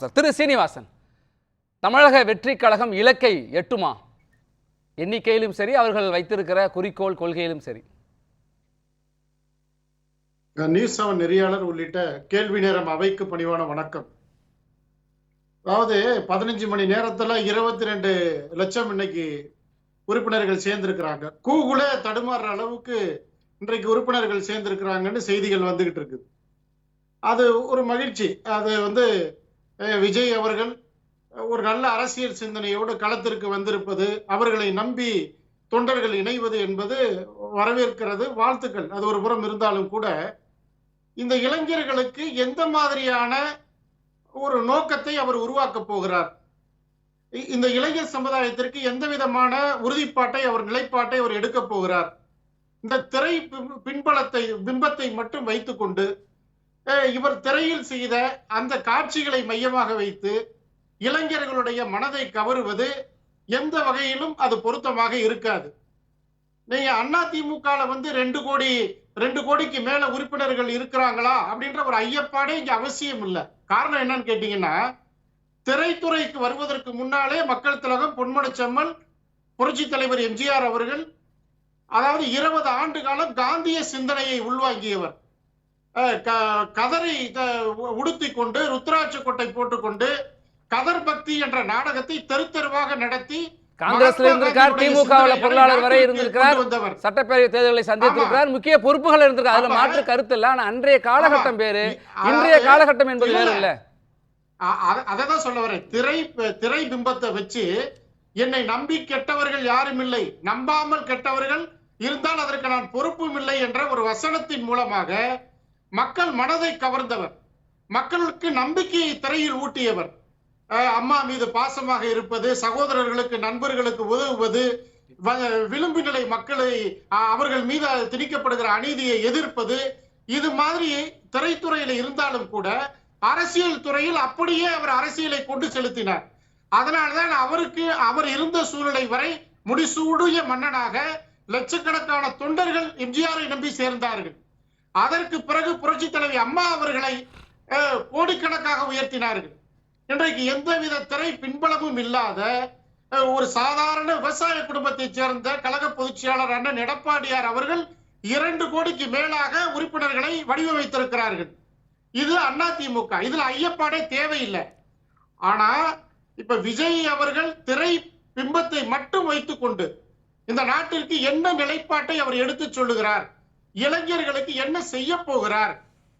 வணக்கம் சார். திரு சீனிவாசன், தமிழக வெற்றி கழகம் இலக்கை எட்டுமா? எண்ணிக்கையிலும் சரி, அவர்கள் வைத்திருக்கிற குறிக்கோள் கொள்கையிலும் சரி. நியூஸ் 7 நெறியாளர் உள்ளிட்ட கேள்வி நேரம் அவைக்கு பணிவான வணக்கம். அதாவது 15 மணி நேரத்துல 22 லட்சம் இன்னைக்கு உறுப்பினர்கள் சேர்ந்திருக்கிறாங்க. கூகுளே தடுமாறுற அளவுக்கு இன்றைக்கு உறுப்பினர்கள் சேர்ந்திருக்கிறாங்கன்னு செய்திகள் வந்துகிட்டு இருக்குது. அது ஒரு மகிழ்ச்சி. அது விஜய் அவர்கள் ஒரு நல்ல அரசியல் சிந்தனையோடு களத்திற்கு வந்திருப்பது, அவர்களை நம்பி தொண்டர்கள் இணைவது என்பது வரவேற்கிறது, வாழ்த்துக்கள். அது ஒரு புறம் இருந்தாலும் கூட இந்த இளைஞர்களுக்கு எந்த மாதிரியான ஒரு நோக்கத்தை அவர் உருவாக்க போகிறார், இந்த இளைஞர் சமுதாயத்திற்கு எந்த விதமான உறுதிப்பாட்டை நிலைப்பாட்டை அவர் எடுக்க போகிறார், இந்த திரை பிம்பத்தை மட்டும் வைத்துக்கொண்டு இவர் திரையில் செய்த அந்த காட்சிகளை மையமாக வைத்து இளைஞர்களுடைய மனதை கவருவது எந்த வகையிலும் அது பொருத்தமாக இருக்காது. நீங்க அதிமுக 2 கோடிக்கு மேல உறுப்பினர்கள் இருக்கிறாங்களா அப்படின்ற ஒரு ஐயப்பாடே இங்க அவசியம் இல்லை. காரணம் என்னன்னு கேட்டீங்கன்னா, திரைத்துறைக்கு வருவதற்கு முன்னாலே மக்கள் திலகம், பொன்மனச்செம்மல், புரட்சி தலைவர் எம்ஜிஆர் அவர்கள், அதாவது 20 ஆண்டு காலம் காந்திய சிந்தனையை உள்வாங்கியவர். கதரை உடுத்தி கொண்டு, ருத்ராட்ச கொட்டை போட்டுக்கொண்டு கதர் பக்தி என்ற நாடகத்தை தெருவாக நடத்தி காங்கிரஸ்ல இருந்திருக்கார், திமுகவுல பொருளாளர் வரை இருந்திருக்கிறார், சட்டப்பேரவை தேர்தல்களை சந்தித்திருக்கிறார், முக்கிய பொறுப்புகள் இருந்திருக்கார். அதுல மாற்று கருத்து இல்ல. ஆனா அன்றைய காலகட்டம் வேறு, இன்றைய காலகட்டம் என்பது வேறு இல்ல. அததான் சொல்ல வரேன். திரை பிம்பத்தை வச்சு என்னை நம்பி கெட்டவர்கள் யாரும் இல்லை, நம்பாமல் கெட்டவர்கள் இருந்தால் அதற்கு நான் பொறுப்பும் இல்லை என்ற ஒரு வசனத்தின் மூலமாக மக்கள் மனதை கவர்ந்தவர், மக்களுக்கு நம்பிக்கையை திரையில் ஊட்டியவர். அம்மா மீது பாசமாக இருப்பது, சகோதரர்களுக்கு நண்பர்களுக்கு உதவுவது, விளிம்பு நிலை மக்களை அவர்கள் மீது திணிக்கப்படுகிற அநீதியை எதிர்ப்பது, இது மாதிரி திரைத்துறையில இருந்தாலும் கூட அரசியல் துறையில் அப்படியே அவர் அரசியலை கொண்டு செலுத்தினார். அதனால்தான் அவர் இருந்த சூழ்நிலை வரை முடிசூடிய மன்னனாக லட்சக்கணக்கான தொண்டர்கள் எம்ஜிஆரை நம்பி சேர்ந்தார்கள். அதற்கு பிறகு புரட்சி தலைவி அம்மா அவர்களை கோடிக்கணக்காக உயர்த்தினார்கள். இன்றைக்கு எந்தவித திரை பின்பலமும் இல்லாத ஒரு சாதாரண விவசாய குடும்பத்தைச் சேர்ந்த கழக பொதுச் செயலாளர் அண்ணன் எடப்பாடியார் அவர்கள் 2 கோடிக்கு மேலாக உறுப்பினர்களை வடிவமைத்திருக்கிறார்கள். இது அதிமுக. இதுல ஐயப்பாடே தேவையில்லை. ஆனா இப்ப விஜய் அவர்கள் திரை பிம்பத்தை மட்டும் வைத்துக் கொண்டு இந்த நாட்டிற்கு என்ன நிலைப்பாட்டை அவர் எடுத்து சொல்லுகிறார், இளைஞர்களுக்கு என்ன செய்ய போகிறார்,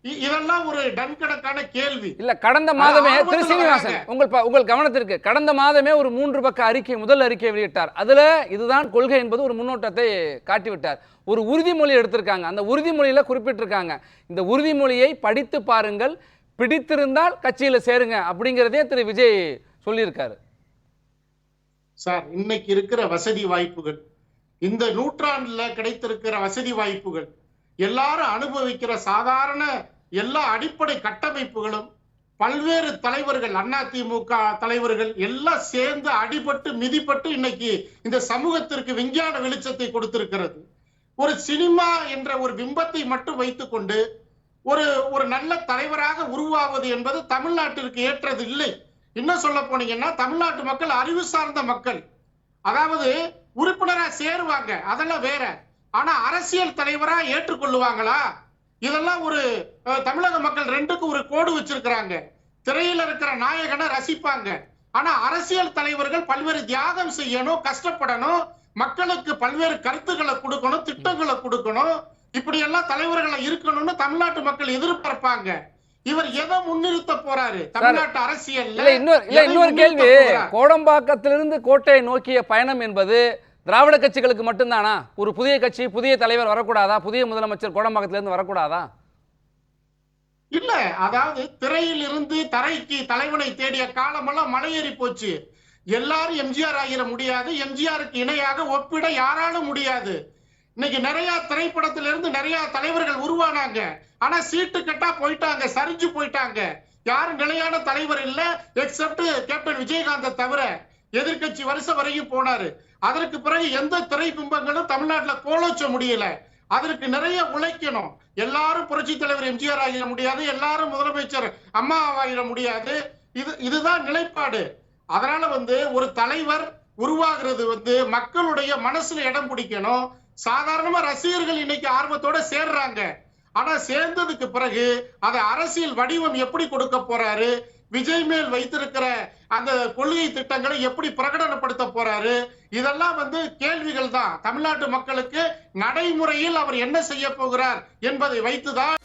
இதெல்லாம் ஒரு டன்கணக்கான கேள்வி இல்ல. கடந்த மாதமே திரு சீனிவாசன், உங்கள் கவனத்திற்கு, கடந்த மாதமே ஒரு 3 பக்க முதல் அறிக்கை வெளியிட்டார். அதுல இதுதான் கொள்கை என்பது ஒரு முன்னோட்டத்தை காட்டிவிட்டார். ஒரு உறுதிமொழி எடுத்திருக்காங்க. அந்த உறுதிமொழியில குறிப்பிட்டிருக்காங்க, இந்த உறுதிமொழியை படித்து பாருங்கள், பிடித்திருந்தால் கட்சியில சேருங்க அப்படிங்கிறதே திரு விஜய் சொல்லியிருக்காரு. சார், இன்னைக்கு இருக்கிற வசதி வாய்ப்புகள், இந்த நூற்றாண்டுல கிடைத்திருக்கிற வசதி வாய்ப்புகள், எல்லாரும் அனுபவிக்கிற சாதாரண எல்லா அடிப்படை கட்டமைப்புகளும் பல்வேறு தலைவர்கள், அதிமுக தலைவர்கள் எல்லாம் சேர்ந்து அடிபட்டு மிதிப்பட்டு இன்னைக்கு இந்த சமூகத்திற்கு விஞ்ஞான வெளிச்சத்தை கொடுத்திருக்கிறது. ஒரு சினிமா என்ற ஒரு பிம்பத்தை மட்டும் வைத்துக் கொண்டு ஒரு நல்ல தலைவராக உருவாவது என்பது தமிழ்நாட்டிற்கு ஏற்றது இல்லை. இன்னும் சொல்ல போனீங்கன்னா, தமிழ்நாட்டு மக்கள் அறிவு சார்ந்த மக்கள். அதாவது உறுப்பினரா சேருவாங்க, அதெல்லாம் வேற. ஆனா அரசியல் தலைவரா ஏற்றுக்கொள்ளுவாங்களா? இதெல்லாம் ஒரு தமிழக மக்கள் 2க்கு ஒரு கோடு வச்சிருக்கிறாங்க. திரையில இருக்கிற நாயகனை ரசிப்பாங்க. ஆனா அரசியல் தலைவர்கள் பல்வேறு தியாகம் செய்யணும், கஷ்டப்படணும், மக்களுக்கு பல்வேறு கருத்துக்களை கொடுக்கணும், திட்டங்களை கொடுக்கணும், இப்படி எல்லாம் தலைவர்களை இருக்கணும்னு தமிழ்நாட்டு மக்கள் எதிர்பார்ப்பாங்க. இவர் எதை முன்னிறுத்த போறாரு தமிழ்நாட்டு அரசியல்? இன்னொரு கேள்வி, கோடம்பாக்கத்திலிருந்து கோட்டையை நோக்கிய பயணம் என்பது திராவிட கட்சிகளுக்கு மட்டும்தானா? ஒரு புதிய கட்சி, புதிய தலைவர் வரக்கூடாதா? புதிய முதலமைச்சர் கோடம்பாக்கத்திலிருந்து வரக்கூடாதா? இல்ல, அதாவது திரையில் இருந்து தரைக்கு தலைவனை தேடிய காலமெல்லாம் மலையேறி போச்சு. எல்லாரும் எம்ஜிஆர் ஆகிட முடியாது, எம்ஜிஆருக்கு இணையாக ஒப்பிட யாராலும் முடியாது. இன்னைக்கு நிறைய திரைப்படத்திலிருந்து நிறைய தலைவர்கள் உருவானாங்க. ஆனா சீட்டு கட்டா போயிட்டாங்க, சரிஞ்சு போயிட்டாங்க. யாரும் நிலையான தலைவர் இல்ல, எக்ஸப்ட் கேப்டன் விஜயகாந்த் தவிர. எதிர்கட்சி வருஷம் வரைக்கும் போனாரு. அதற்கு பிறகு எந்த திரை பிம்பங்களும் தமிழ்நாட்டுல கோலோச்ச முடியல. அதற்கு நிறைய உழைக்கணும். எல்லாரும் புரட்சி தலைவர் எம்ஜிஆர் ஆகிட முடியாது, எல்லாரும் முதலமைச்சர் அம்மா ஆகிட முடியாது, இதுதான் நிலைப்பாடு. அதனால ஒரு தலைவர் உருவாகிறது மக்களுடைய மனசுல இடம் பிடிக்கணும். சாதாரணமா ரசிகர்கள் இன்னைக்கு ஆர்வத்தோட சேர்றாங்க. ஆனா சேர்ந்ததுக்கு பிறகு அதை அரசியல் வடிவம் எப்படி கொடுக்க போறாரு, விஜய் மேல் வைத்திருக்கிற அந்த கொள்கை திட்டங்களை எப்படி பிரகடனப்படுத்த போறாரு, இதெல்லாம் கேள்விகள் தான். தமிழ்நாட்டு மக்களுக்கு நடைமுறையில் அவர் என்ன செய்ய போகிறார் என்பதை வைத்துதான்